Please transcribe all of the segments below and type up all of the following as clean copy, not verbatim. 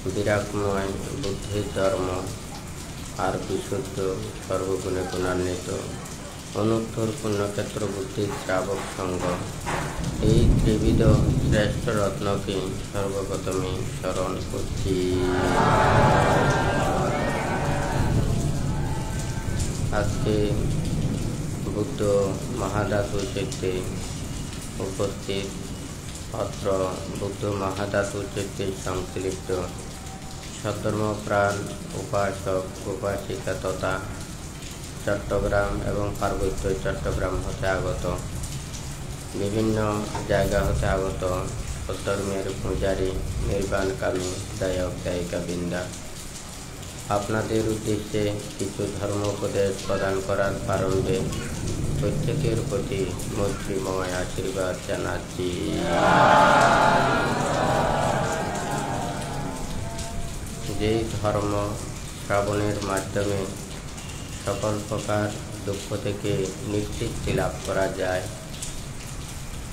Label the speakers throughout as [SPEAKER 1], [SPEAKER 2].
[SPEAKER 1] বিরাগময় বুদ্ধির ধর্ম আর বিশুদ্ধ সর্বগুণে গুণান্বিত অনুত্তর পুণ্যক্ষেত্র বুদ্ধির শ্রাবক সঙ্গ এই ত্রিবিধ শ্রেষ্ঠ রত্নকে সর্বপ্রথমে স্মরণ করছি। আজকে বুদ্ধ মহাধাতু চিত্তে উপস্থিত অত্র বুদ্ধ মহাধাতু চিত্তে সংশ্লিষ্ট সধর্মপ্রাণ উপাসক উপাসিকা তথা চট্টগ্রাম এবং পার্বত্য চট্টগ্রাম হতে আগত বিভিন্ন জায়গা হতে আগত ধর্মের পূজারী নির্বাণকামী দায়ক দায়িকা বৃন্দা, আপনাদের উদ্দেশ্যে কিছু ধর্ম উপদেশ প্রদান করার প্রারম্ভে প্রত্যেকের প্রতি মৈত্রীময় আশীর্বাদ জানাচ্ছি। যেই ধর্ম শ্রবণের মাধ্যমে সকল প্রকার দুঃখ থেকে নিবৃত্তি লাভ করা যায়,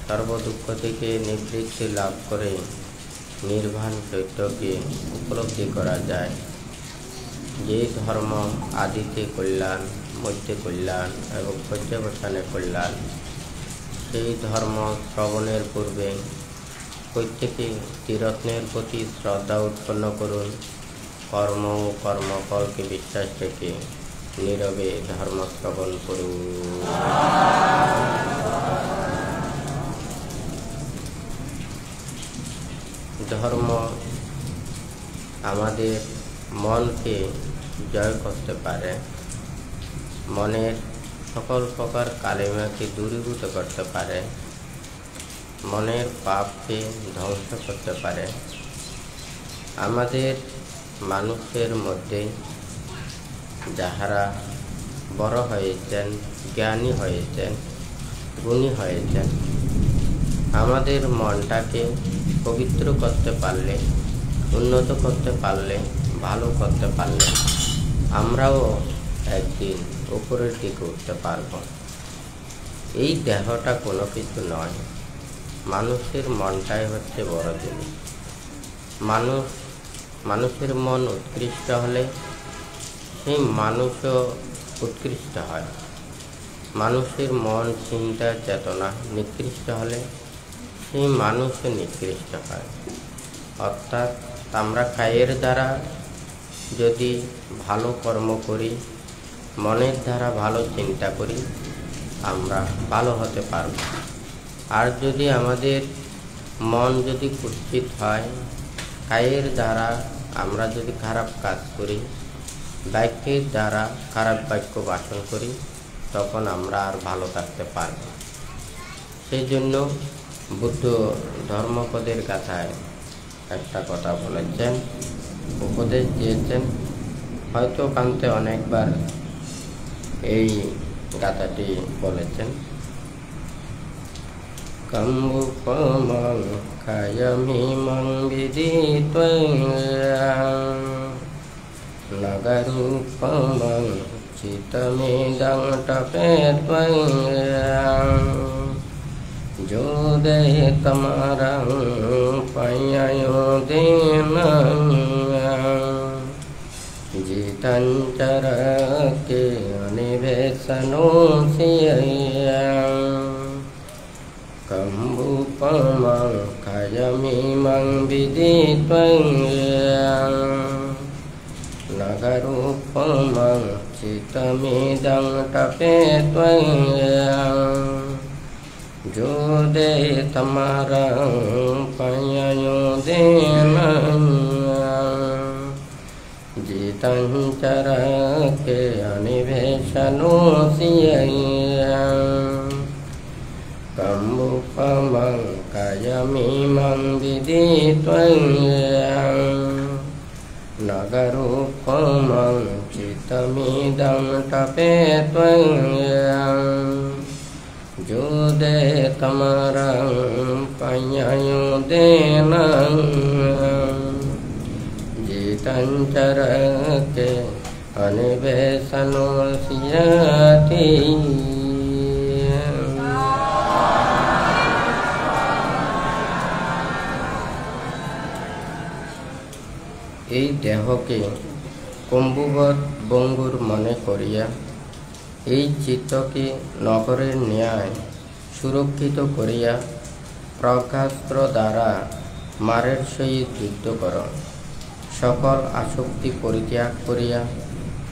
[SPEAKER 1] সর্বদুঃখ থেকে নিবৃত্তি লাভ করে নির্বাণ সত্যকে উপলব্ধি করা যায়, যে ধর্ম আদিতে কল্যাণ, মধ্যে কল্যাণ এবং পর্যবসানে কল্যাণ, সেই ধর্ম শ্রবণের পূর্বে প্রত্যেকে ত্রিরত্নের প্রতি শ্রদ্ধা উৎপন্ন করুন। কর্ম ও কর্মফলকে বিশ্বাস রেখে নীরবে ধর্ম শ্রবণ করুন। ধর্ম আমাদের মনকে জয় করতে পারে, মনের সকল প্রকার কালিমাকে দূরীভূত করতে পারে, মনের পাপকে ধ্বংস করতে পারে। আমাদের মানুষের মধ্যে যাহারা বড় হয়েছেন, জ্ঞানী হয়েছেন, গুণী হয়েছেন, আমাদের মনটাকে পবিত্র করতে পারলে, উন্নত করতে পারলে, ভালো করতে পারলে আমরাও একদিন উপরের দিকে উঠতে পারব। এই দেহটা কোনো কিছু নয়, মানুষের মনটাই হচ্ছে বড় জিনিস। মানুষের মন উৎকৃষ্ট হলে সেই মানুষও উৎকৃষ্ট হয়। মানুষের মন, চিন্তা, চেতনা নিকৃষ্ট হলে সেই মানুষও নিকৃষ্ট হয়। অর্থাৎ আমরা কায়ের দ্বারা যদি ভালো কর্ম করি, মনের দ্বারা ভালো চিন্তা করি, আমরা ভালো হতে পারব। আর যদি আমাদের মন যদি কুৎসিত হয়, কায়ের দ্বারা আমরা যদি খারাপ কাজ করি, বাক্যের দ্বারা খারাপ বাক্য ভাষণ করি, তখন আমরা আর ভালো থাকতে পারব। সেই জন্য বুদ্ধ ধর্মপদের গাথায় একটা কথা বলেছেন, উপদেশ দিয়েছেন। হয়তো কান্তে অনেকবার এই গাথাটি বলেছেন। কম্বুপমং খায়মিমং বিদিত্বং নগরূপমং চিতমিদং তপেত্বং যোদে তমারং পয়য়োদিনং জিতঞ্চরকে অনিবেশনোসিয়ং কম্বুপমং খায়মিমং বিদিত্বং নগরূপমং চিতমিদং তপেত্বং যোদে তমারং পয়য়োদিনং জিতঞ্চরকে অনিবেশনোসিয়ং কম্বুপমং খায়মিমং বিদিত্বং নগরূপমং চিতমিদং তপেত্বং যোদে তমারং পয়য়োদিনং জিতঞ্চরকে অনিবেশনোসিয়তি। এই দেহকে কম্বুবৎ বঙ্গুর মনে করিয়া এই চিত্তকে নগরের ন্যায় সুরক্ষিত করিয়া প্রজ্ঞাস্ত্র দ্বারা মারের সহিত যুদ্ধ কর। সকল আসক্তি পরিত্যাগ করিয়া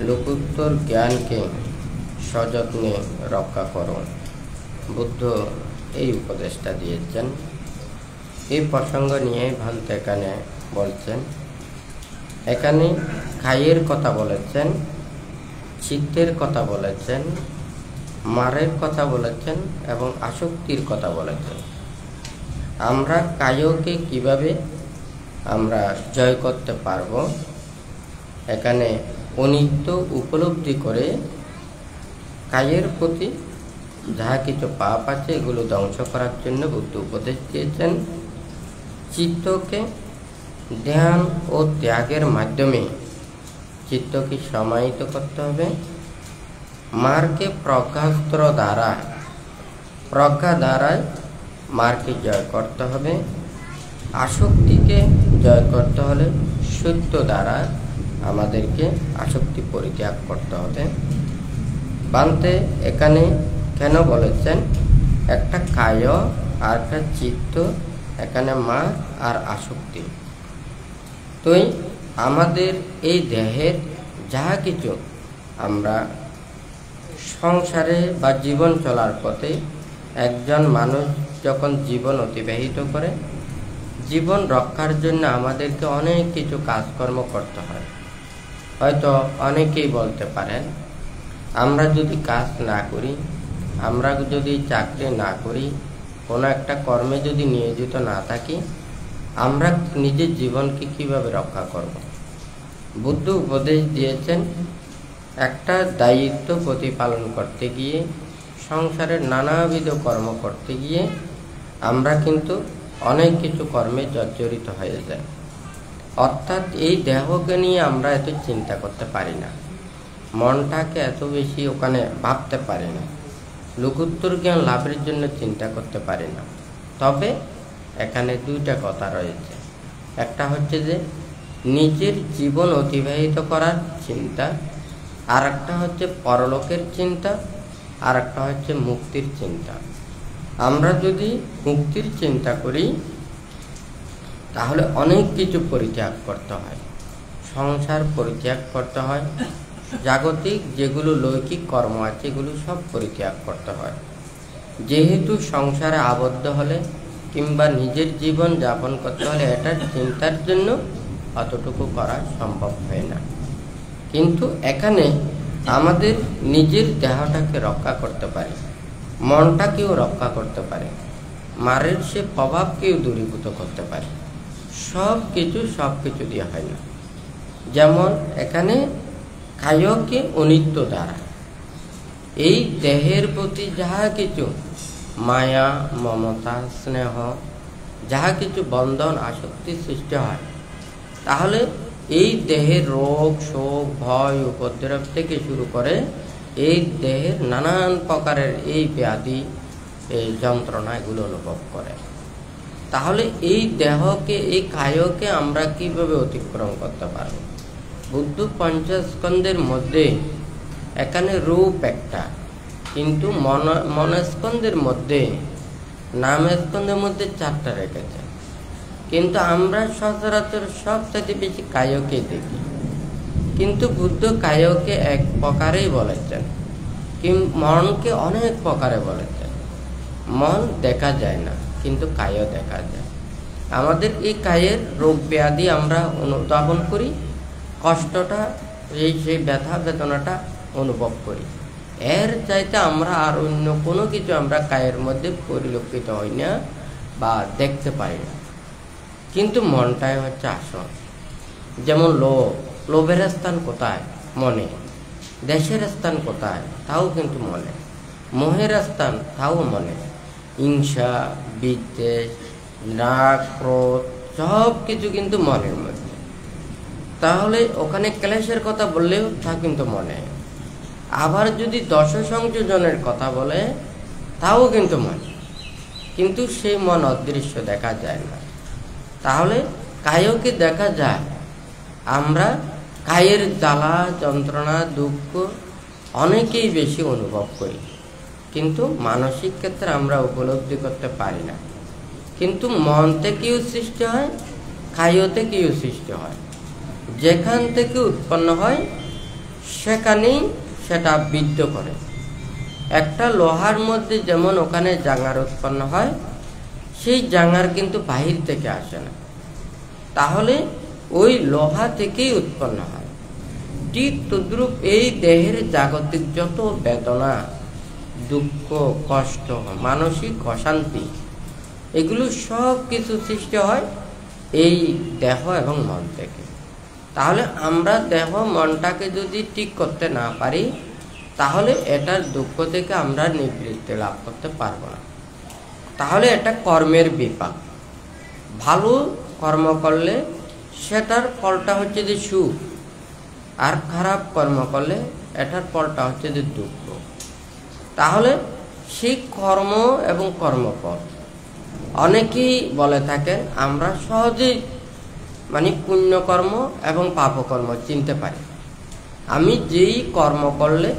[SPEAKER 1] লোকোত্তর জ্ঞানকে সযত্নে রক্ষা করো। বুদ্ধ এই উপদেশটা দিয়েছেন। এই প্রসঙ্গ নিয়ে ভান্তে এখানে বলছেন, এখানে খাইয়ের কথা বলেছেন, চিত্তের কথা বলেছেন, মারের কথা বলেছেন এবং আসক্তির কথা বলেছেন। আমরা কায়কে কিভাবে আমরা জয় করতে পারব, এখানে অনিত্য উপলব্ধি করে কায়ের প্রতি যাহা কিছু পাপ আছে এগুলো ধ্বংস করার জন্য বুদ্ধ উপদেশ দিয়েছেন। চিত্তকে ধ্যান ও ত্যাগের মাধ্যমে চিত্তকে সমাহিত করতে হবে। মারকে প্রজ্ঞাস্ত্র দ্বারা, প্রজ্ঞা দ্বারায় মারকে জয় করতে হবে। আসক্তিকে জয় করতে হলে সত্য দ্বারা আমাদেরকে আসক্তি পরিত্যাগ করতে হবে। বান্তে এখানে কেন বলেছেন একটা কায় আর একটা চিত্ত, এখানে মার আর আসক্তি। তো আমাদের এই দেহের যাহা কিছু আমরা সংসারে বা জীবন চলার পথে একজন মানুষ যখন জীবন অতিবাহিত করে, জীবন রক্ষার জন্য আমাদেরকে অনেক কিছু কাজকর্ম করতে হয়। হয়তো অনেকেই বলতে পারেন আমরা যদি কাজ না করি, আমরা যদি চাকরি না করি, কোনো একটা কর্মে যদি নিয়োজিত না থাকি, আমরা নিজের জীবনকে কিভাবে রক্ষা করব। বুদ্ধ উপদেশ দিয়েছেন একটা দায়িত্ব প্রতিপালন করতে গিয়ে, সংসারের নানাবিধ কর্ম করতে গিয়ে আমরা কিন্তু অনেক কিছু কর্মে জর্জরিত হয়ে যায়। অর্থাৎ এই দেহকে নিয়ে আমরা এত চিন্তা করতে পারি না, মনটাকে এত বেশি ওখানে ভাবতে পারি না, লোকোত্তর জ্ঞান লাভের জন্য চিন্তা করতে পারি না। তবে এখানে দুইটা কথা রয়েছে। একটা হচ্ছে যে নিজের জীবন অতিবাহিত করার চিন্তা, আর একটা হচ্ছে পরলোকের চিন্তা, আর একটা হচ্ছে মুক্তির চিন্তা। আমরা যদি মুক্তির চিন্তা করি তাহলে অনেক কিছু পরিত্যাগ করতে হয়, সংসার পরিত্যাগ করতে হয়, জাগতিক যেগুলো লৌকিক কর্ম আছে এগুলো সব পরিত্যাগ করতে হয়। যেহেতু সংসারে আবদ্ধ হলে কিংবা নিজের জীবন যাপন করতে হলে এটার চিন্তার জন্য অতটুকু করা সম্ভব হয় না। কিন্তু এখানে আমাদের নিজের দেহটাকে রক্ষা করতে পারে, মনটাকেও রক্ষা করতে পারে, মারের সে প্রভাবকেও দূরীভূত করতে পারে। সব কিছু দিয়ে হয় না। যেমন এখানে কায়কে অনিত্য দ্বারা এই দেহের প্রতি যাহা কিছু মায়া, মমতা, স্নেহ, যাহা কিছু বন্ধন, আসক্তি সৃষ্টি হয়, তাহলে এই দেহের রোগ, শোক, ভয়, উপদ্রব থেকে শুরু করে এই দেহের নানান প্রকারের এই ব্যাধি, এই যন্ত্রণা এগুলো অনুভব করে। তাহলে এই দেহকে, এই কায়কে আমরা কিভাবে অতিক্রম করতে পারব? বুদ্ধ পঞ্চস্কন্ধের মধ্যে এখানে রূপ একটা, কিন্তু মনস্কন্ধের মধ্যে, নামস্কন্ধের মধ্যে 4টা রেখেছে। কিন্তু আমরা সচরাচর সবথেকে বেশি কায়কে দেখি, কিন্তু বুদ্ধ কায়কে এক প্রকারেই বলেছেন, মনকে অনেক প্রকারে বলেছেন। মন দেখা যায় না, কিন্তু কায় দেখা যায়। আমাদের এই কায়ের রোগ ব্যাধি আমরা অনুধাবন করি, কষ্টটা, সেই ব্যথা বেদনাটা অনুভব করি। এর চাইতে আমরা আর অন্য কোনো কিছু আমরা কায়ের মধ্যে পরিলক্ষিত হই না বা দেখতে পারি না। কিন্তু মনটাই হচ্ছে আসল। যেমন লোভের স্থান কোথায়? মনে। দেশের স্থান কোথায়? তাও কিন্তু মনে। মোহের স্থান তাও মনে। হিংসা, বিদ্বেষ, রাগ, ক্রোধ সব কিছু কিন্তু মনের মধ্যে। তাহলে ওখানে ক্লেশের কথা বললেও তা কিন্তু মনে। আবার যদি দশ সংযোজনের কথা বলে তাও কিন্তু মনে, কিন্তু সেই মন অদৃশ্য, দেখা যায় না। তাহলে কায়কে দেখা যায়, আমরা কায়ের জ্বালা যন্ত্রণা দুঃখ অনেকেই বেশি অনুভব করি, কিন্তু মানসিক ক্ষেত্রে আমরা উপলব্ধি করতে পারি না। কিন্তু মন থেকেও সৃষ্টি হয়, কায় থেকেও সৃষ্টি হয়। যেখান থেকে উৎপন্ন হয় সেখানেই সেটা বিদ্ধ করে। একটা লোহার মধ্যে যেমন ওখানে জাঙার উৎপন্ন হয়, সেই জাঙার কিন্তু বাহির থেকে আসে না, তাহলে ওই লোহা থেকেই উৎপন্ন হয়। ঠিক তদ্রূপ এই দেহের জাগতিক যত বেদনা, দুঃখ, কষ্ট, মানসিক অশান্তি, এগুলো সব কিছু সৃষ্টি হয় এই দেহ এবং মন থেকে। তাহলে আমরা দেহ মনটাকে যদি ঠিক করতে না পারি, তাহলে এটার দুঃখ থেকে আমরা নিবৃত্তি লাভ করতে পারবো না। তাহলে এটা কর্মের বিপাক। ভালো কর্ম করলে সেটার ফলটা হচ্ছে যে সুখ, আর খারাপ কর্ম করলে এটার ফলটা হচ্ছে যে দুঃখ। তাহলে সেই কর্ম এবং কর্মফল অনেকেই বলে থাকেন আমরা সহজেই পুণ্যকর্ম এবং পাপকর্ম চিনতে পারি। আমি যেই কর্ম করলে,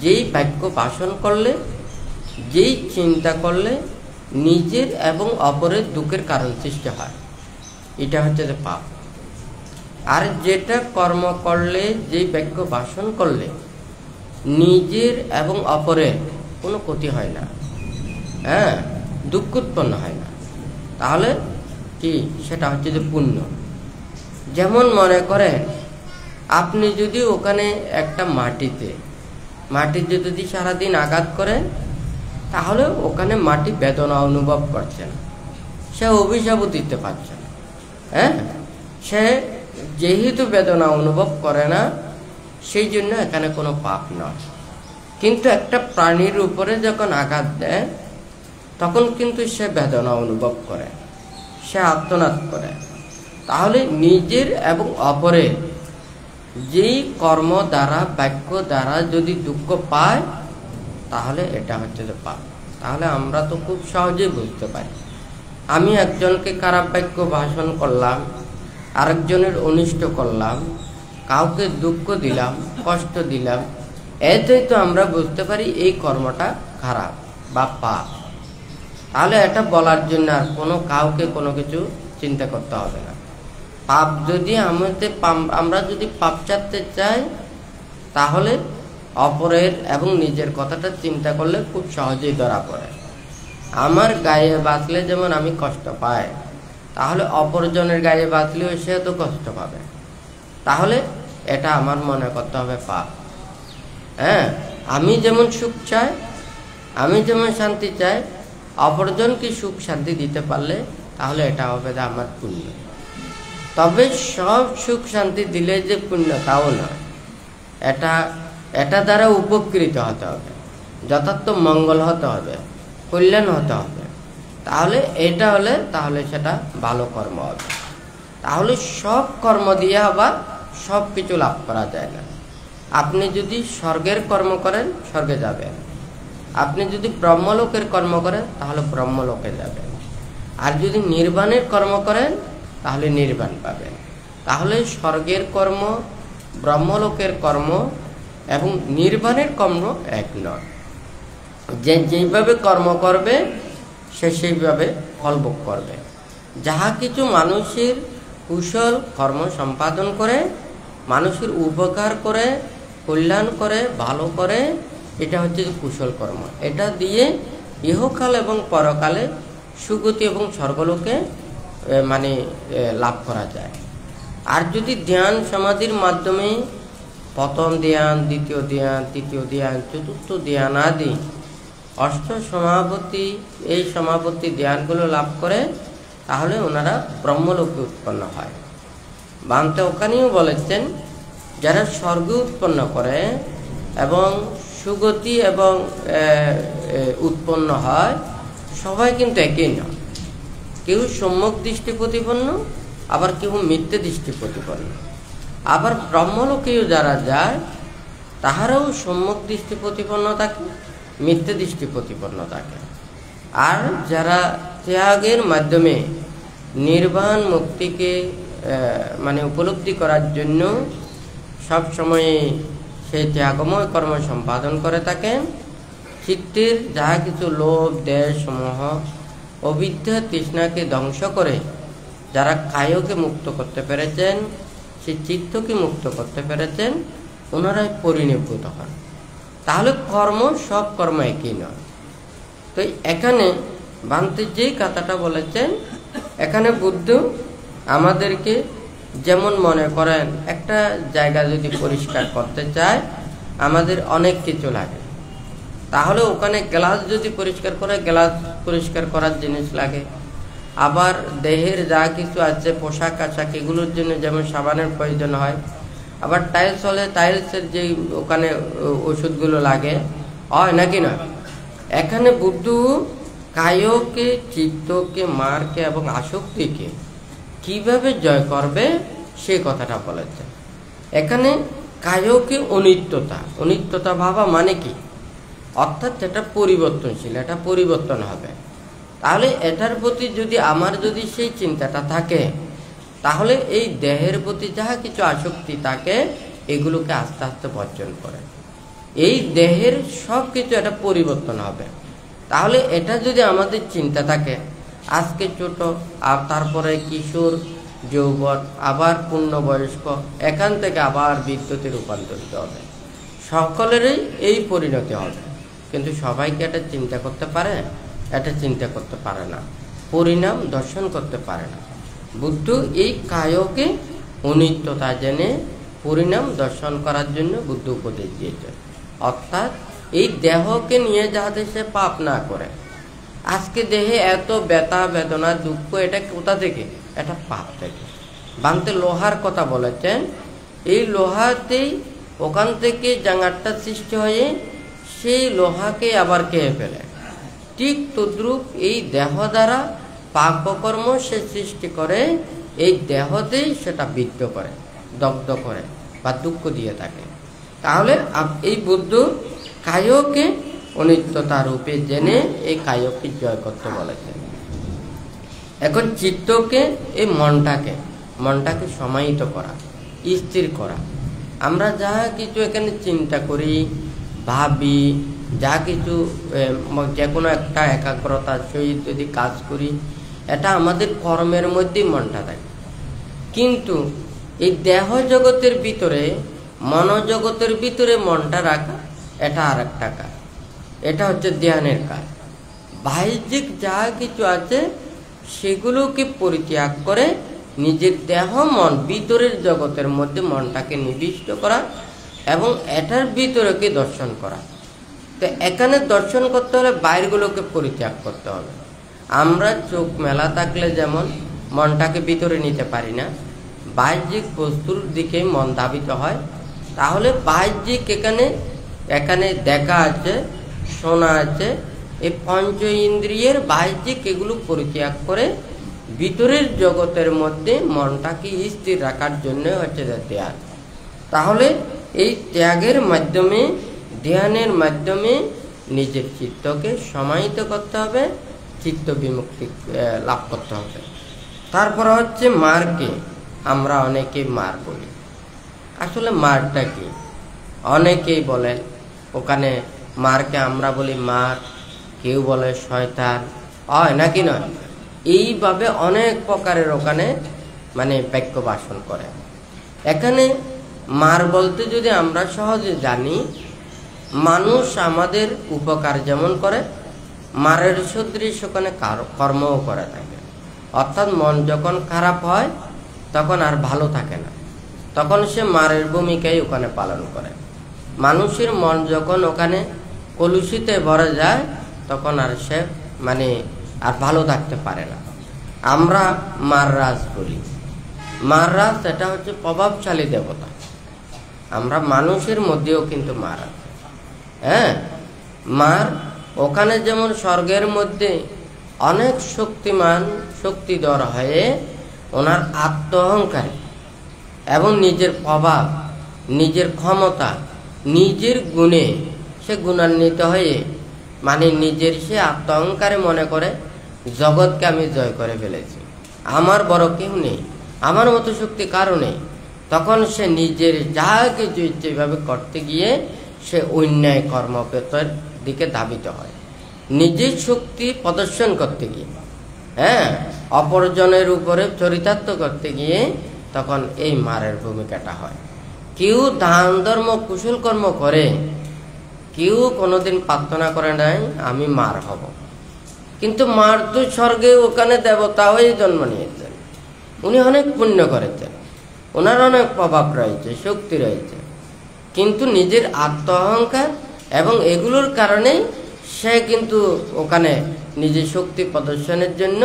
[SPEAKER 1] যেই বাক্য ভাষণ করলে, যেই চিন্তা করলে নিজের এবং অপরের দুঃখের কারণ সৃষ্টি হয়, এটা হচ্ছে যে পাপ। আর যেটা কর্ম করলে, যেই বাক্য ভাষণ করলে নিজের এবং অপরের কোনো ক্ষতি হয় না, দুঃখ উৎপন্ন হয় না, তাহলে কি সেটা হচ্ছে যে পুণ্য। যেমন মনে করেন আপনি যদি ওখানে একটা মাটিতে যদি সারাদিন আঘাত করেন, তাহলে ওখানে মাটি বেদনা অনুভব করছে না, সে অভিশাপও দিতে পারছে না। সে যেহেতু বেদনা অনুভব করে না, সেই জন্য এখানে কোনো পাপ নয়। কিন্তু একটা প্রাণীর উপরে যখন আঘাত দেয়, তখন কিন্তু সে বেদনা অনুভব করে, সে আর্তনাদ করে। তাহলে নিজের এবং অপরের যেই কর্ম দ্বারা, বাক্য দ্বারা যদি দুঃখ পায়, তাহলে এটা হচ্ছে যে পাপ। তাহলে আমরা তো খুব সহজেই বুঝতে পারি, আমি একজনকে খারাপ বাক্য ভাষণ করলাম, আরেকজনের অনিষ্ট করলাম, কাউকে দুঃখ দিলাম, কষ্ট দিলাম, এতেই তো আমরা বুঝতে পারি এই কর্মটা খারাপ বা পাপ। তাহলে এটা বলার জন্য আর কাউকে কোনো কিছু চিন্তা করতে হবে না। পাপ যদি আমরা যদি পাপ ছাড়তে চাই, তাহলে অপরের এবং নিজের কথাটা চিন্তা করলে খুব সহজেই ধরা পড়ে। আমার গায়ে বাঁচলে যেমন আমি কষ্ট পাই, তাহলে অপরজনের গায়ে বাঁচলেও সে তো কষ্ট পাবে। তাহলে এটা আমার মনে করতে হবে পাপ। আমি যেমন সুখ চাই, আমি যেমন শান্তি চাই, অপরজনকে সুখ শান্তি দিতে পারলে তাহলে এটা হবে আমার পুণ্য। তবে সব সুখ শান্তি দিলে যে পুণ্য তাও নয়, এটা দ্বারা উপকৃত হতে হবে, যথার্থ মঙ্গল হতে হবে, কল্যাণ হতে হবে। তাহলে এটা হলে তাহলে সেটা ভালো কর্ম হবে। তাহলে সব কর্ম দিয়ে আবার সব কিছু লাভ করা যায় না। আপনি যদি স্বর্গের কর্ম করেন, স্বর্গে যাবেন। আপনি যদি ব্রহ্মলোকের কর্ম করেন, তাহলে ব্রহ্মলোকে যাবেন। আর যদি নির্বাণের কর্ম করেন, তাহলে নির্বাণ পাবেন। তাহলে স্বর্গের কর্ম, ব্রহ্মলোকের কর্ম এবং নির্বাণের কর্ম এক নয়। যেইভাবে কর্ম করবে সে সেইভাবে ফলভোগ করবে। যাহা কিছু মানুষের কুশল কর্ম সম্পাদন করে, মানুষের উপকার করে, কল্যাণ করে, ভালো করে, এটা হচ্ছে কুশল কর্ম। এটা দিয়ে ইহকাল এবং পরকালে সুগতি এবং স্বর্গলোকে লাভ করা যায়। আর যদি ধ্যান সমাধির মাধ্যমে প্রথম ধ্যান, দ্বিতীয় ধ্যান, তৃতীয় ধ্যান, চতুর্থ ধ্যান আদি অষ্ট সমাপত্তি, এই সমাপত্তি ধ্যানগুলো লাভ করে, তাহলে ওনারা ব্রহ্মলোকে উৎপন্ন হয়। বান্তে ওখানেও বলেছেন, যারা স্বর্গ উৎপন্ন করে এবং সুগতি এবং উৎপন্ন হয়, সবাই কিন্তু একই নয়। কেউ সম্যক দৃষ্টি প্রতিপন্ন, আবার কেউ মিথ্যে দৃষ্টি প্রতিপন্ন। আবার ব্রহ্মলোকেও যারা যায়, তাহারাও সম্যক দৃষ্টি প্রতিপন্ন থাকে, মিথ্যে দৃষ্টি প্রতিপন্ন থাকে। আর যারা ত্যাগের মাধ্যমে নির্বাণ মুক্তিকে মানে উপলব্ধি করার জন্য সবসময় সেই ত্যাগময় কর্ম সম্পাদন করে থাকেন। চিত্তের যাহা কিছু লোভ, দেশ, মোহ, অবিদ্যা, তৃষ্ণাকে ধ্বংস করে যারা কায়কে মুক্ত করতে পেরেছেন, সেই চিত্তকে মুক্ত করতে পেরেছেন, ওনারাই পরিণীভূত হন। তাহলে কর্ম, সব কর্ম একই নয়। তো এখানে ভান্তে যেই কথাটা বলেছেন, এখানে বুদ্ধ আমাদেরকে যেমন মনে করেন একটা জায়গা যদি পরিষ্কার করতে চায় আমাদের অনেক কিছু লাগে, তাহলে ওখানে গ্লাস যদি পরিষ্কার করে গ্লাস পরিষ্কার করার জিনিস লাগে। আবার দেহের যা কিছু আছে, পোশাক আশাক, এগুলোর জন্য যেমন সাবানের প্রয়োজন হয়। আবার টাইলস হলে টাইলসের যে ওখানে ওষুধগুলো লাগে, হয় নাকি না? এখানে বুদ্ধ কায়কে, চিত্তকে, মারকে এবং আসক্তিকে কিভাবে জয় করবে সেই কথাটা বলেছে। এখানে কায়কে অনিত্যতা ভাবা মানে কি? অর্থাৎ এটা পরিবর্তনশীল, এটা পরিবর্তন হবে। তাহলে এটার প্রতি যদি সেই চিন্তাটা থাকে, তাহলে এই দেহের প্রতি যাহা কিছু আসক্তি থাকে এগুলোকে আস্তে আস্তে বর্জন করে। এই দেহের সব কিছু এটা পরিবর্তন হবে। তাহলে এটা যদি আমাদের চিন্তা থাকে, আজকে ছোট, আর তারপরে কিশোর, যৌবন, আবার পূর্ণবয়স্ক, এখান থেকে আবার বিদ্যুতে রূপান্তরিত হবে, সকলেরই এই পরিণতি হবে। কিন্তু সবাইকে এটা চিন্তা করতে পারে? এটা চিন্তা করতে পারে না, পরিণাম দর্শন করতে পারে না। বুদ্ধ এই কায়কে অনিত্যতা জেনে পরিণাম দর্শন করার জন্য বুদ্ধ উপদেশ দিয়েছেন। অর্থাৎ এই দেহকে নিয়ে যাতে সে পাপ না করে। আজকে দেহে এত ব্যথা, বেদনা, দুঃখ, এটা কোথা থেকে? এটা পাপ থেকে। বান্তে লোহার কথা বলেছেন, এই লোহাতেই ওখান থেকে জাঙ্গারটা সৃষ্টি হয়ে সেই লোহাকে আবার খেয়ে ফেলে। ঠিক তদ্রূপ এই দেহ দ্বারা পাপকর্ম সে সৃষ্টি করে, এই দেহতেই সেটা বিদ্ধ করে, দগ্ধ করে বা দুঃখ দিয়ে থাকে। তাহলে এই বুদ্ধ কায়কে অনিত্যতা রূপে জেনে এই কায়কে জয় করতে বলেছেন। এখন চিত্তকে, এই মনটাকে সমাহিত করা, স্থির করা। আমরা যা কিছু এখানে চিন্তা করি, ভাবি, যা কিছু যে কোনো একটা একাগ্রতার সহিত যদি কাজ করি, এটা আমাদের কর্মের মধ্যেই মনটা থাকে। কিন্তু এই দেহ জগতের ভিতরে, মনোজগতের ভিতরে মনটা রাখা, এটা আর একটা কাজ। এটা হচ্ছে ধ্যানের কাজ। বাহ্যিক যা কিছু আছে সেগুলোকে পরিত্যাগ করে নিজের দেহ, মন, ভিতরের জগতের মধ্যে মনটাকে নিবিষ্ট করা এবং এটার ভিতরেকে দর্শন করা। তো এখানে দর্শন করতে হলে বাইরগুলোকে পরিত্যাগ করতে হবে। আমরা চোখ মেলা থাকলে যেমন মনটাকে ভিতরে নিতে পারি না, বাহ্যিক বস্তুর দিকে মন ধাবিত হয়। তাহলে বাহ্যিক এখানে দেখা আছে, শোনা আছে, এই পঞ্চ ইন্দ্রিয়ের বাহ্যিক এগুলো পরিত্যাগ করে ভিতরের জগতের মধ্যে মনটাকে স্থির রাখার জন্য হচ্ছে ধ্যান। তাহলে এই ত্যাগের মাধ্যমে, ধ্যানের মাধ্যমে নিজের চিত্তকে সমাহিত করতে হবে, চিত্ত বিমুক্তি লাভ করতে হবে। তারপর হচ্ছে মারকে। আমরা অনেকেই মার বলি। আসলে মারটা কি? অনেকেই বলেন ওখানে মারকে আমরা বলি মার, কেউ বলে শয়তান, হয় নাকি নয়? এইভাবে অনেক প্রকারের ওখানে মানে বাক্য ভাষণ করে। এখানে মার বলতে যদি আমরা সহজে জানি, মানুষ আমাদের উপকার যেমন করে, মারের সদৃশ ওখানে কর্মও করে থাকে। অর্থাৎ মন যখন খারাপ হয় তখন আর ভালো থাকে না, তখন সে মারের ভূমিকাই ওখানে পালন করে। মানুষের মন যখন ওখানে কলুষিতে ভরে যায় তখন আর সে মানে আর ভালো থাকতে পারে না। আমরা মাররাজ বলি। মাররাজ এটা হচ্ছে প্রভাবশালী দেবতা। আমরা মানুষের মধ্যেও কিন্তু মার আছে। হ্যাঁ, মার ওখানে যেমন স্বর্গের মধ্যে অনেক শক্তিমান, শক্তিধর হয়ে ওনার আত্ম অহংকার এবং নিজের প্রভাব, নিজের ক্ষমতা, নিজের গুণে সে গুণান্বিত হয়ে মানে নিজের সে আত্ম অহংকারে মনে করে জগৎকে আমি জয় করে ফেলেছি, আমার বড় কেউ নেই, আমার মতো শক্তি কারণে, তখন সে নিজের যা কিছু ইচ্ছে এভাবে করতে গিয়ে সে অন্যায় কর্মপথের দিকে ধাবিত হয়, নিজের শক্তি প্রদর্শন করতে গিয়ে, অপরজনের উপরে চরিতার্থ করতে গিয়ে তখন এই মারের ভূমিকাটা হয়। কেউ দান ধর্ম কুশল কর্ম করে, কেউ কোনোদিন প্রার্থনা করে নাই আমি মার হব, কিন্তু মার তো স্বর্গে ওখানে দেবতা হয়ে জন্ম নিয়েছেন, উনি অনেক পুণ্য করেছেন, ওনার অনেক প্রভাব রয়েছে, শক্তি রয়েছে, কিন্তু নিজের আত্ম অহংকার এবং এগুলোর কারণে সে কিন্তু ওখানে নিজের শক্তি প্রদর্শনের জন্য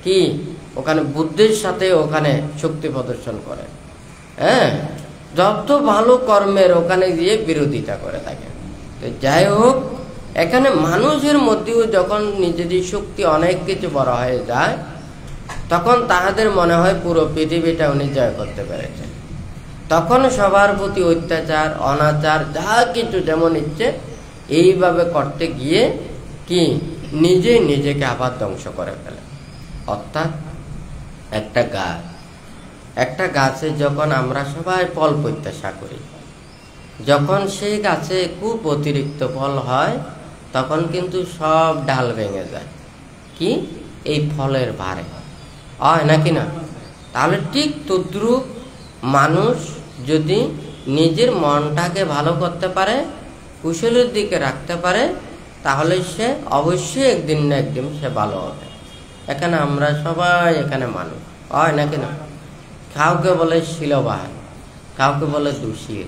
[SPEAKER 1] কি ওখানে বুদ্ধির সাথে ওখানে শক্তি প্রদর্শন করে, যত ভালো কর্মের ওখানে গিয়ে বিরোধিতা করে থাকে। তো যাই হোক, এখানে মানুষের মধ্যেও যখন নিজেদের শক্তি অনেক কিছু বড় হয়ে যায়, তখন তাহাদের মনে হয় পুরো পৃথিবীটা উনি জয় করতে পেরেছেন। তখন সবার প্রতি অত্যাচার, অনাচার, যা কিছু যেমন ইচ্ছে এইভাবে করতে গিয়ে কি নিজে নিজেকে আবার ধ্বংস করে ফেলে। অর্থাৎ একটা গাছে যখন আমরা সবাই ফল প্রত্যাশা করি, যখন সেই গাছে খুব অতিরিক্ত ফল হয়, তখন কিন্তু সব ডাল ভেঙে যায়, কি এই ফলের ভারে হয় নাকি না? তাহলে ঠিক তদ্রূপ মানুষ যদি নিজের মনটাকে ভালো করতে পারে, কুশলের দিকে রাখতে পারে, তাহলে সে অবশ্যই একদিন না একদিন সে ভালো হবে। এখানে আমরা সবাই এখানে মানুষ, হয় নাকি না? কাউকে বলে শিলবান, কাউকে বলে দোষী,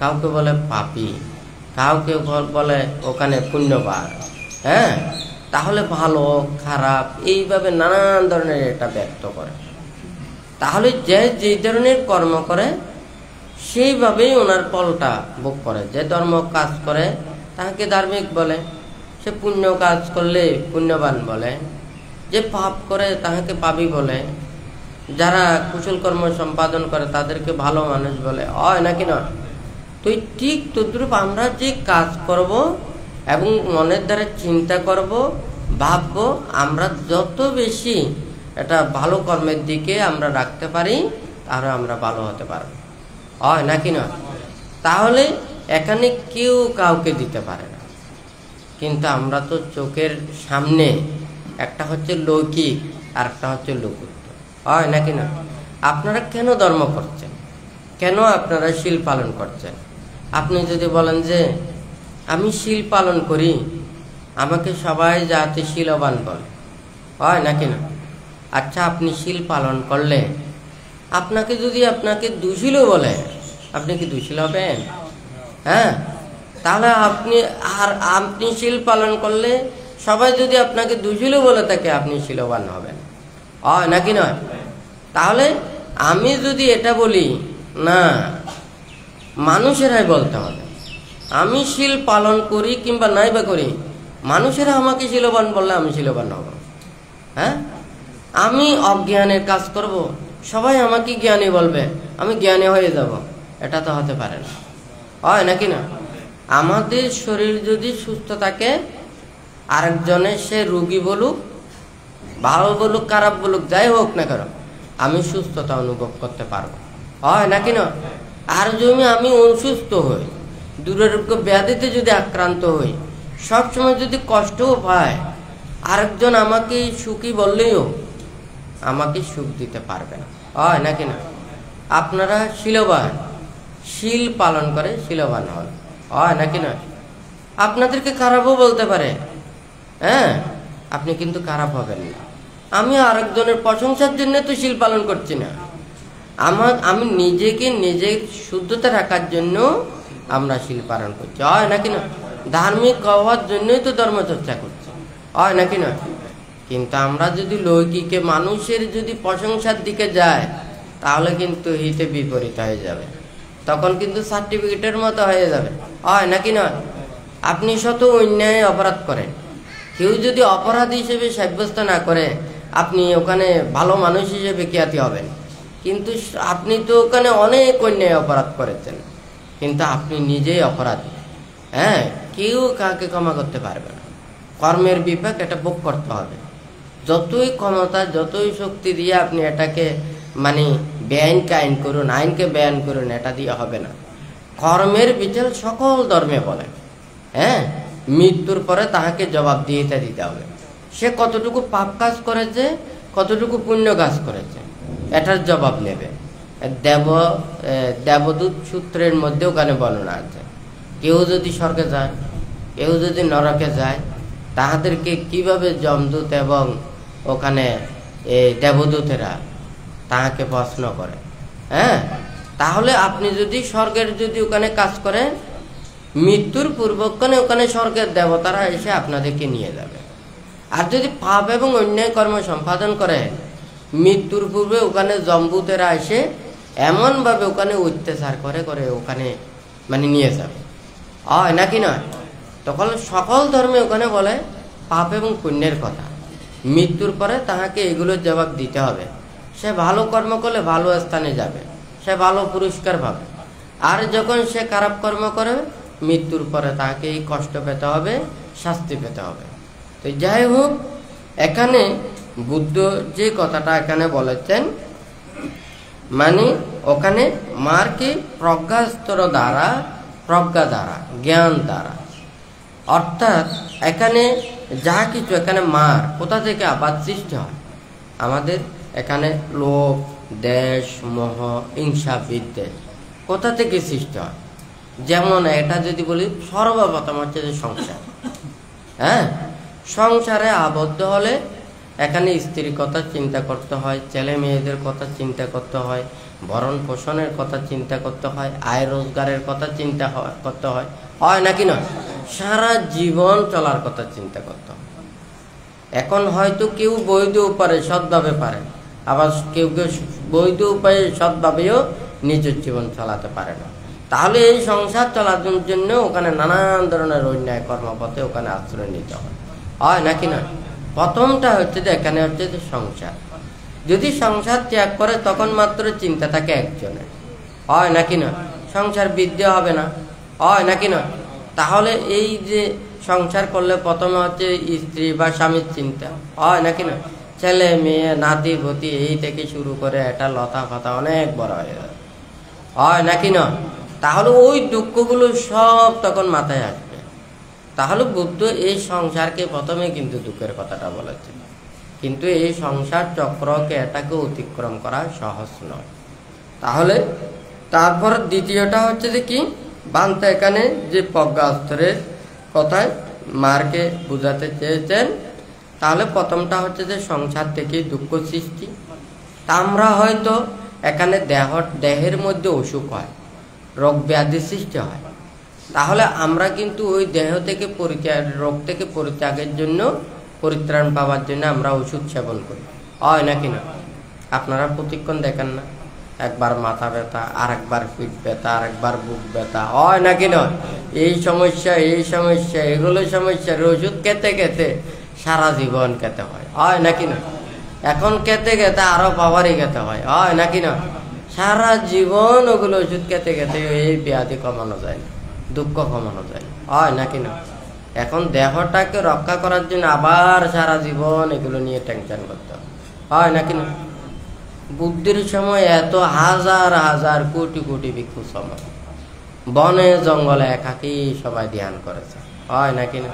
[SPEAKER 1] কাউকে বলে পাপী, কাউকে বলে ওখানে পুণ্যবান। তাহলে ভালো খারাপ এইভাবে নানান ধরনের এটা ব্যক্ত করে। তাহলে যে যেই ধরনের কর্ম করে সেইভাবেই ওনার ফলটা ভোগ করে। যে ধর্ম কাজ করে তাকে ধার্মিক বলে, সে পুণ্য কাজ করলে পুণ্যবান বলে, যে পাপ করে তাহাকে পাপী বলে, যারা কুশল কর্ম সম্পাদন করে তাদেরকে ভালো মানুষ বলে, হয় নাকি না? তো ঠিক তদ্রূপ আমরা যে কাজ করব এবং মনের দ্বারা চিন্তা করব, ভাববো, আমরা যত বেশি এটা ভালো কর্মের দিকে আমরা রাখতে পারি, তাহলে আমরা ভালো হতে পারবো, হয় নাকি না? তাহলে এখানে কেউ কাউকে দিতে পারে না। কিন্তু আমরা তো চোখের সামনে একটা হচ্ছে লৌকিক আর একটা হচ্ছে লৌকিক, হয় নাকি না? আপনারা কেন ধর্ম করছেন, কেন আপনারা শীল পালন করছেন? আপনি যদি বলেন যে আমি শীল পালন করি, আমাকে সবাই যাতে শীলবান বলে, হয় নাকি না? আচ্ছা, আপনি শীল পালন করলে আপনাকে যদি আপনাকে দুশীল বলে, আপনি কি দুশীল হবেন? তাহলে আপনি শীল পালন করলে সবাই যদি আপনাকে দুশীল বলে থাকে, আপনি শীলবান হবেন, হয় নাকি নয়? তাহলে আমি যদি এটা বলি না, মানুষেরাই বলতে হবে আমি শীল পালন করি কিংবা নাই বা করি, মানুষেরা আমাকে শীলবান বললে আমি শীলবান হব। আমি অজ্ঞানের কাজ করব, সবাই আমাকে জ্ঞানী বলবে, আমি জ্ঞানী হয়ে যাব, এটা তো হতে পারে না, হয় নাকি না? আমাদের শরীর যদি সুস্থ থাকে, আরেকজনের সে রোগী বলুক, ভালো বলুক, খারাপ বলুক, যাই হোক না কেন, আমি সুস্থতা অনুভব করতে পারবো, হয় নাকি না? আর যদি আমি অসুস্থ হই, দুরারোগ্য ব্যাধিতে যদি আক্রান্ত হই, সবসময় যদি কষ্টও পায়, আরেকজন আমাকে সুখী বললেও আমাকে সুখ দিতে পারবে না, হয় নাকি না? আপনারা শীলবান, শীল পালন করে শীলবান হন, হয় নাকি না? আপনাদেরকে খারাপও বলতে পারে, আপনি কিন্তু খারাপ হবেন না। আমি আরেকজনের প্রশংসার জন্য তো শীল পালন করছি না, আমি নিজেকে নিজের শুদ্ধতা রাখার জন্য আমরা শীল পালন করছি, হয় নাকি না? ধার্মিক হওয়ার জন্যই তো ধর্মচর্চা করছি, হয় নাকি না? কিন্তু আমরা যদি লৌকিকে মানুষের যদি প্রশংসার দিকে যায়, তাহলে কিন্তু হিতে বিপরীত হয়ে যাবে, তখন কিন্তু সার্টিফিকেটের মতো হয়ে যাবে, হয় নাকি না? আপনি শত অন্যায় অপরাধ করেন, কেউ যদি অপরাধ হিসেবে সাব্যস্ত না করে, আপনি ওখানে ভালো মানুষ হিসেবে খ্যাতি হবেন, কিন্তু আপনি তো ওখানে অনেক অন্যায় অপরাধ করেছেন, কিন্তু আপনি নিজেই অপরাধী। কেউ কাকে ক্ষমা করতে পারবে না। কর্মের বিপাক এটা ভোগ করতে হবে। যতই ক্ষমতা, যতই শক্তি দিয়ে আপনি এটাকে মানে বেআইনকে আইন করুন, আইনকে বেআইন করুন, এটা দিয়ে হবে না। কর্মের বিচার সকল ধর্মে বলে। হ্যাঁ, মৃত্যুর পরে তাহাকে জবাবদিহিতা দিতে হবে। সে কতটুকু পাপ কাজ করেছে, কতটুকু পুণ্য কাজ করেছে, এটার জবাব নেবে। দেবদূত সূত্রের মধ্যে ওখানে বর্ণনা আছে, কেউ যদি স্বর্গে যায়, কেউ যদি নরকে যায়, তাহাদেরকে কিভাবে যমদূত এবং ওখানে এই দেবদূতেরা তাহাকে প্রশ্ন করে। হ্যাঁ, তাহলে আপনি যদি স্বর্গের যদি ওখানে কাজ করেন, মৃত্যুর পূর্বক্ষণে ওখানে স্বর্গের দেবতারা এসে আপনাদেরকে নিয়ে যাবে। আর যদি পাপ এবং অন্যায় কর্ম সম্পাদন করে, মৃত্যুর পূর্বে ওখানে জম্বুতেরা এসে এমনভাবে ওখানে অত্যাচার করে করে ওখানে মানে নিয়ে যাবে। হয় নাকি নয়? তখন সকল ধর্মে ওখানে বলে পাপ এবং পুণ্যের কথা। মৃত্যুর পরে তাহাকে এগুলোর জবাব দিতে হবে। সে ভালো কর্ম করলে ভালো স্থানে যাবে, সে ভালো পুরস্কার পাবে। আর যখন সে খারাপ কর্ম করে, মৃত্যুর পরে তাকে এই কষ্ট পেতে হবে, শাস্তি পেতে হবে। তো যাই হোক, এখানে বুদ্ধ যে কথাটা এখানে বলেছেন, মানে ওখানে মারকে প্রজ্ঞাস্তর দ্বারা, প্রজ্ঞা দ্বারা, জ্ঞান দ্বারা, অর্থাৎ এখানে যা কিছু এখানে মার কোথা থেকে আবার সৃষ্টি হয়? আমাদের এখানে লোভ, দেশ, মোহ, হিংসা, বিদ্বেষ কোথা থেকে সৃষ্টি হয়? যেমন এটা যদি বলি, সর্বপ্রথম হচ্ছে যে সংসার। হ্যাঁ, সংসারে আবদ্ধ হলে এখানে স্ত্রীর কথা চিন্তা করতে হয়, ছেলে মেয়েদের কথা চিন্তা করতে হয়, ভরণ পোষণের কথা চিন্তা করতে হয়, আয় রোজগারের কথা চিন্তা করতে হয়, হয় নাকি নয়? সারা জীবন চলার কথা চিন্তা করতে হয়। এখন হয়তো কেউ বৈধ উপায়ে সৎভাবে পারে, আবার কেউ কেউ বৈধ উপায়ে সৎভাবেও নিজের জীবন চালাতে পারে না। তাহলে এই সংসার চালানোর জন্য ওখানে নানান ধরনের অন্যায় কর্মপথে ওখানে আশ্রয় নিতে হয়, হয় নাকি নয়? প্রথমটা হচ্ছে যে এখানে হচ্ছে যে সংসার। যদি সংসার ত্যাগ করে তখন মাত্র চিন্তা থাকে একজনের, হয় নাকি নয়? সংসার বৃদ্ধি হবে না, হয় নাকি নয়? তাহলে এই যে সংসার করলে প্রথমে হচ্ছে স্ত্রী বা স্বামীর চিন্তা, হয় নাকি নয়? ছেলে মেয়ে নাতি ভতি এই থেকে শুরু করে এটা লতা পাতা অনেক বড় হয়ে যাবে, হয় নাকি নয়? তাহলে ওই দুঃখগুলো সব তখন মাথায় আসবে। তাহলে বুদ্ধ এই সংসারকে প্রথমে কিন্তু দুঃখের কথাটা বলেছেন, কিন্তু এই সংসার চক্রকে এটাকে অতিক্রম করা সহজ নয়। তাহলে তারপর দ্বিতীয়টা হচ্ছে যে কি, বান্তা এখানে যে প্রজ্ঞাস্তরের কথায় মারকে বুঝাতে চেয়েছেন, তাহলে প্রথমটা হচ্ছে যে সংসার থেকে দুঃখ সৃষ্টি। তা আমরা হয়তো এখানে দেহের মধ্যে অসুখ হয়, রোগ ব্যাধি সৃষ্টি হয়, তাহলে আমরা কিন্তু ওই দেহ থেকে রোগ থেকে পরিত্যাগের জন্য, পরিত্রাণ পাওয়ার জন্য আমরা ওষুধ সেবন করি, হয় নাকি না? আপনারা প্রতিক্ষণ দেখেন না, একবার মাথা ব্যথা, আর একবার পিঠ ব্যথা, আর একবার বুক ব্যথা, হয় নাকি নয়? এই সমস্যা এই সমস্যা, এগুলো সমস্যার ওষুধ খেতে খেতে সারা জীবন খেতে হয়, হয় নাকি না? এখন খেতে খেতে আরো পাওয়ারই খেতে হয়, হয় নাকি না? সারা জীবন ওগুলো ওষুধ খেতে খেতে এই ব্যাধি কমানো যায় না, দুঃখ কমানো যায়, হয় নাকি না? এখন দেহটাকে রক্ষা করার জন্য আবার সারা জীবন এগুলো নিয়ে টেনশন করতে হয় নাকি না? বুদ্ধির সময় এত হাজার হাজার কোটি কোটি ভিক্ষু সময় বনে জঙ্গলে একাকি সবাই ধ্যান করেছে, হয় নাকি না?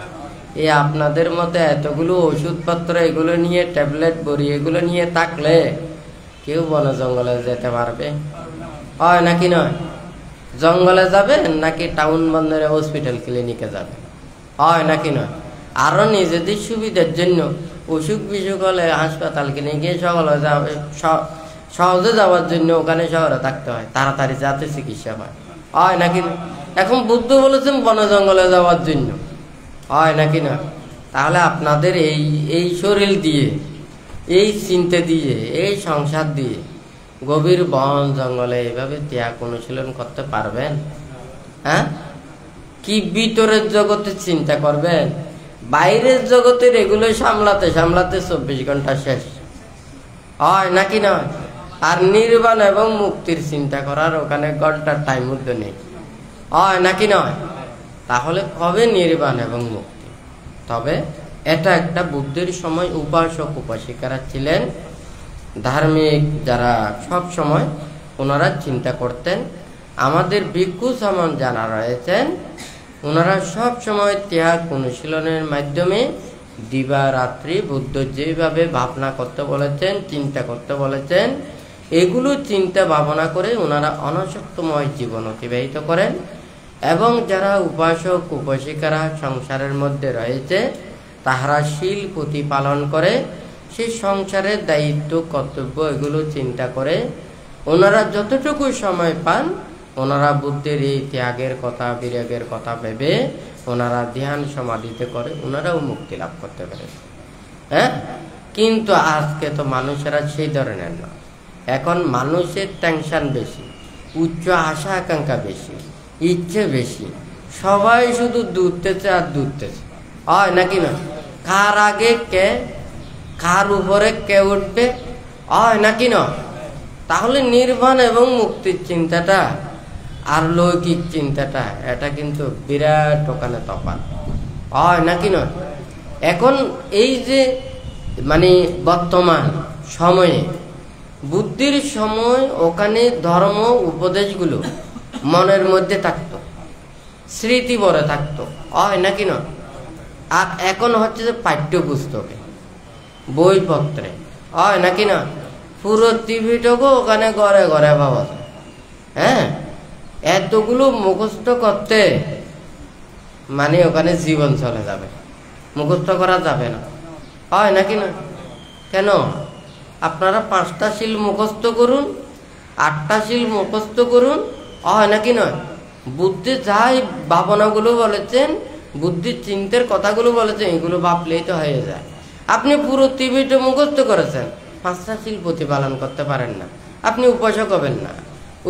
[SPEAKER 1] এই আপনাদের মতে এতগুলো ওষুধপত্র এগুলো নিয়ে, ট্যাবলেট বড়ি এগুলো নিয়ে থাকলে কেউ বনে জঙ্গলে যেতে পারবে, হয় নাকি নয়? জঙ্গলে যাবেন নাকি টাউন বন্দরে হসপিটাল ক্লিনিকে যাবেন, হয় নাকি নয়? আরো নিজেদের সুবিধার জন্য অসুখ বিসুখ হলে হাসপাতাল ক্লিনিকে সকলে যাবে, সহজে যাওয়ার জন্য ওখানে শহরে থাকতে হয়, তাড়াতাড়ি যাতে চিকিৎসা হয়, হয় নাকি না? এখন বুদ্ধ বলেছেন বনে জঙ্গলে যাওয়ার জন্য, হয় নাকি না? তাহলে আপনাদের এই শরীর দিয়ে, এই চিন্তা দিয়ে, এই সংসার দিয়ে গভীর বন জঙ্গলে এইভাবে ত্যাগ অনুশীলন করতে পারবেন? হ্যাঁ, কি ভিতরের জগতে চিন্তা করবেন? বাইরের জগতের এগুলো সামলাতে সামলাতে 24 ঘন্টা শেষ, হয় নাকি নয়? আর নির্বাণ এবং মুক্তির চিন্তা করার ওখানে ঘন্টার টাইম মধ্যে নেই, হয় নাকি নয়? তাহলে কবে নির্বাণ এবং মুক্তি? তবে এটা একটা বুদ্ধের সময় উপাসক উপাসিকারা ছিলেন ধার্মিক যারা সব সময় ওনারা চিন্তা করতেন। আমাদের ভিক্ষু সমান যারা রয়েছেন ওনারা সব সময় ত্যাগ অনুশীলনের মাধ্যমে দিবারাত্রি বুদ্ধ যেভাবে ভাবনা করতে বলেছেন, চিন্তা করতে বলেছেন, এগুলো চিন্তা ভাবনা করে ওনারা অনাসক্তময় জীবন অতিবাহিত করেন। এবং যারা উপাসক উপাসিকারা সংসারের মধ্যে রয়েছে তাহারা শীল প্রতিপালন করে সেই সংসারের দায়িত্ব কর্তব্য এগুলো চিন্তা করে ওনারা যতটুকু সময় পান ওনারা বুদ্ধের এই ত্যাগের কথা বিরাগের কথা ভেবে ওনারা ধ্যান সমাধিতে করে ওনারাও মুক্তি লাভ করতে পারে। হ্যাঁ, কিন্তু আজকে তো মানুষেরা সেই ধরনের না। এখন মানুষের টেনশন বেশি, উচ্চ আশা আকাঙ্ক্ষা বেশি, ইচ্ছে বেশি, সবাই শুধু দূরতেছে আর দূরতেছে, হয় নাকি না? কার আগে কে, কার উপরে কে উঠবে, হয় নাকি না? তাহলে নির্বাণ এবং মুক্তির চিন্তাটা আর লৌকিক চিন্তাটা এটা কিন্তু বিরাট ওখানে তফাৎ, হয় নাকি নয়? এখন এই যে মানে বর্তমান সময়ে বুদ্ধির সময় ওখানে ধর্ম উপদেশগুলো মনের মধ্যে থাকতো, স্মৃতি ভরে থাকতো, হয় নাকি না? আর এখন হচ্ছে যে পাঠ্যপুস্তকে বইপত্রে, হয় নাকি না? পুরো টিভিটাকে ওখানে ঘরে ঘরে পাওয়া যায়। হ্যাঁ, এতগুলো মুখস্থ করতে মানে ওখানে জীবন চলে যাবে, মুখস্থ করা যাবে না, হয় নাকি না? কেন? আপনারা 5টা শিল মুখস্থ করুন, 8টা শিল মুখস্থ করুন, হয় নাকি নয়? বুদ্ধি যাই ভাবনাগুলো বলেছেন, বুদ্ধির চিন্তার কথাগুলো বলেছেন, এগুলো ভাবলেই তো হয়ে যায়। আপনি পুরো টিভিটা মুখস্থ করেছেন, 5টা শিল প্রতিপালন করতে পারেন না, আপনি উপাসক হবেন না,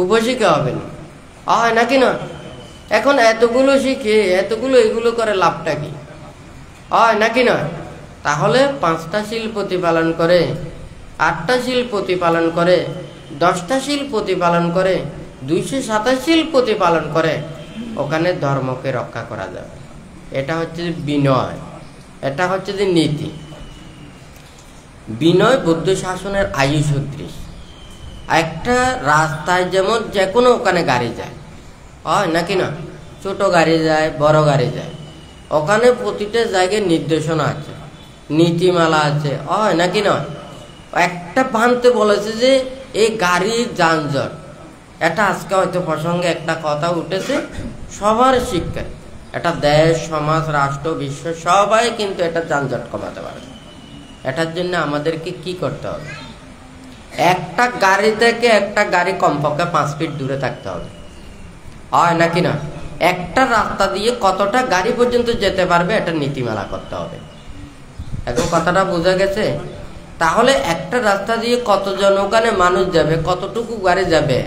[SPEAKER 1] উপাসিকা হবেন না, হয় নাকি না? এখন এতগুলো শিখে এতগুলো এগুলো করে লাভটা কি, হয় নাকি না? তাহলে 5টা শিল প্রতিপালন করে, 8টা শিল প্রতিপালন করে, 10টা শিল প্রতিপালন করে, 227 শিল প্রতিপালন করে ওখানে ধর্মকে রক্ষা করা যাবে। এটা হচ্ছে বিনয়, এটা হচ্ছে যে নীতি। বিনয় বৌদ্ধ শাসনের আয়ু সদৃশ। একটা রাস্তায় যেমন যে কোনো ওখানে গাড়ি যায়, হয় নাকি না? ছোট গাড়ি যায়, বড় গাড়ি যায়, ওখানে প্রতিটা জায়গায় নির্দেশনা আছে, নীতিমালা আছে, হয় নাকি না? একটা ভানতে বলেছে যে এই গাড়ির যানজট, এটা আজকে হয়তো প্রসঙ্গে একটা কথা উঠেছে, সবার শিক্ষা, এটা দেশ সমাজ রাষ্ট্র বিশ্ব সবাই কিন্তু এটা যানজট কমাতে পারে। এটার জন্য আমাদেরকে কি করতে হবে? একটা গাড়ি থেকে একটা গাড়ি কমপক্ষে 5 ফিট দূরে থাকতে হবে, হয় নাকি না? একটা রাস্তা দিয়ে কতটা গাড়ি পর্যন্ত যেতে পারবে এটা নীতিমালা করতে হবে। এখন কথাটা বোঝা গেছে? তাহলে একটা রাস্তা দিয়ে কতজন ওখানে মানুষ যাবে, কতটুকু গাড়ি যাবে,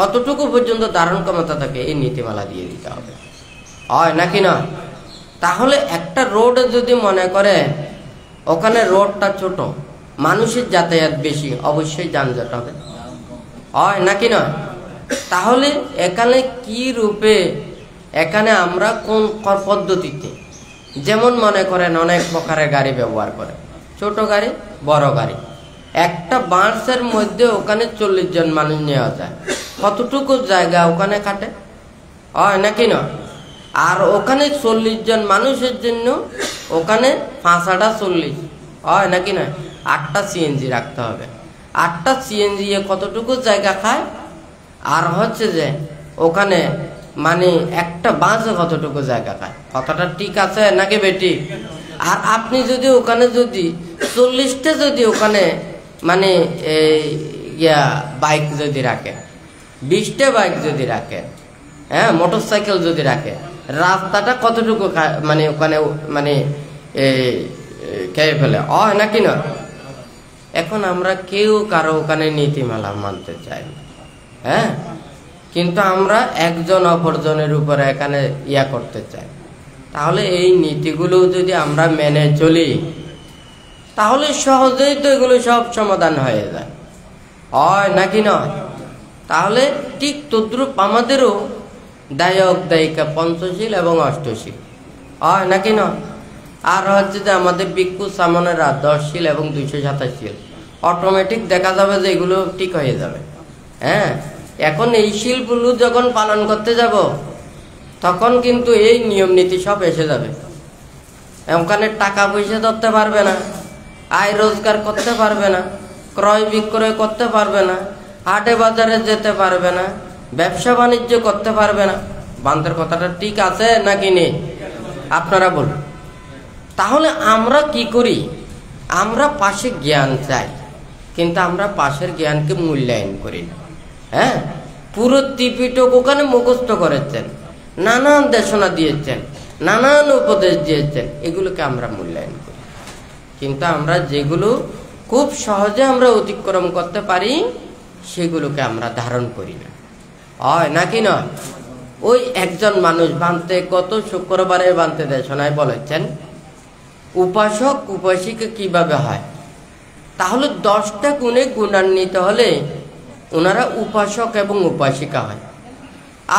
[SPEAKER 1] কতটুকু পর্যন্ত ধারণ ক্ষমতা থাকে, এই নীতিমালা দিয়ে দিতে হবে, হয় নাকি না? তাহলে একটা রোড যদি মনে করে ওখানে রোডটা ছোট, মানুষের যাতায়াত বেশি, অবশ্যই যানজট হবে, হয় নাকি না? তাহলে এখানে কি রূপে, এখানে আমরা কোন পদ্ধতিতে, যেমন মনে করেন অনেক প্রকারের গাড়ি ব্যবহার করে, ছোট গাড়ি বড় গাড়ি, একটা বাসের মধ্যে ওখানে 40 জন মানুষ নেওয়া যায়, কতটুকু জায়গা ওখানে কাটে, হয় নাকি না? আর ওখানে 40 জন মানুষের জন্য ওখানে 5 40, হয় নাকি না? 8টা সিএনজি রাখতে হবে, 8টা সিএনজি কতটুকু জায়গা খায়, আর হচ্ছে যে ওখানে মানে একটা বাস কতটুকু জায়গা খায়, কথাটা ঠিক আছে নাকি বেটি? আর আপনি যদি ওখানে যদি 40টা যদি ওখানে মানে বাইক যদি রাখে, 20টা বাইক যদি রাখে, হ্যাঁ মোটর সাইকেল যদি রাখে, রাস্তাটা কতটুকু মানে ওখানে মানে খেয়ে ফেলে, হয় নাকি না? এখন আমরা কেউ কারো ওখানে নীতিমালা মানতে চাই না, হ্যাঁ, কিন্তু আমরা একজন অপরজনের উপরে এখানে করতে চাই। তাহলে এই নীতিগুলো যদি আমরা মেনে চলি তাহলে সহজেই তো এগুলো সব সমাধান হয়ে যায়, হয় নাকি নয়? তাহলে ঠিক তদ্রূপ আমাদেরও দায়ক দায়িকা পঞ্চশীল এবং অষ্টশীল, হয় নাকি নয়? আর হচ্ছে যে আমাদের ভিক্ষু সামনেরা 10 শিল এবং 227 শিল, অটোমেটিক দেখা যাবে যে এগুলো ঠিক হয়ে যাবে। হ্যাঁ, এখন এই শিলগুলো যখন পালন করতে যাব তখন কিন্তু এই নিয়ম নীতি সব এসে যাবে। ওখানে টাকা পয়সা ধরতে পারবে না, আয় রোজগার করতে পারবে না, ক্রয় বিক্রয় করতে পারবে না, হাটে বাজারে যেতে পারবে না, ব্যবসা বাণিজ্য করতে পারবে না। বান্তের কথাটা ঠিক আছে নাকি নেই? আপনারা বলুন। তাহলে আমরা কি করি? আমরা পাশে জ্ঞান চাই, কিন্তু আমরা পাশের জ্ঞানকে মূল্যায়ন করি না। হ্যাঁ, পুরো ত্রিপিটক ওখানে মুখস্থ করেছেন, নানান দেশনা দিয়েছেন, নানান উপদেশ দিয়েছেন, এগুলোকে আমরা মূল্যায়ন করি। কিন্তু আমরা যেগুলো খুব সহজে আমরা অতিক্রম করতে পারি সেগুলোকে আমরা ধারণ করি না। হয় নাকি নয়? ওই একজন মানুষ বানতে গত শুক্রবারে বানতে দেশনায় বলেছেন উপাসক উপাসিকা কিভাবে হয়। তাহলে 10টা গুণে গুণান্বিত হলে ওনারা উপাসক এবং উপাসিকা হয়।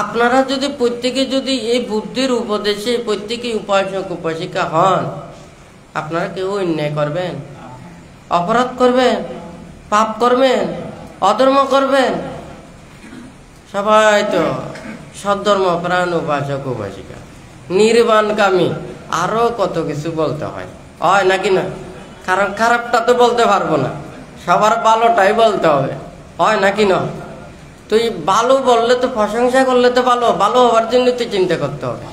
[SPEAKER 1] আপনারা যদি প্রত্যেকে যদি এই বুদ্ধির উপদেশে প্রত্যেকে উপাসক উপাসিকা হন, আপনারা কেউ অন্যায় করবেন, অপরাধ করবেন, পাপ করবেন, অধর্ম করবেন? সবাই তো সদ্ধর্ম প্রাণ উপাসক উপাসিকা, নির্বাণকামী, আরো কত কিছু বলতে হয় নাকি না? কারণ খারাপটা তো বলতে পারবো না, সবার ভালোটাই বলতে হবে, হয় নাকি না? তুই ভালো বললে তো, প্রশংসা করলে তো ভালো ভালো হওয়ার জন্য তুই চিন্তা করতে হবে,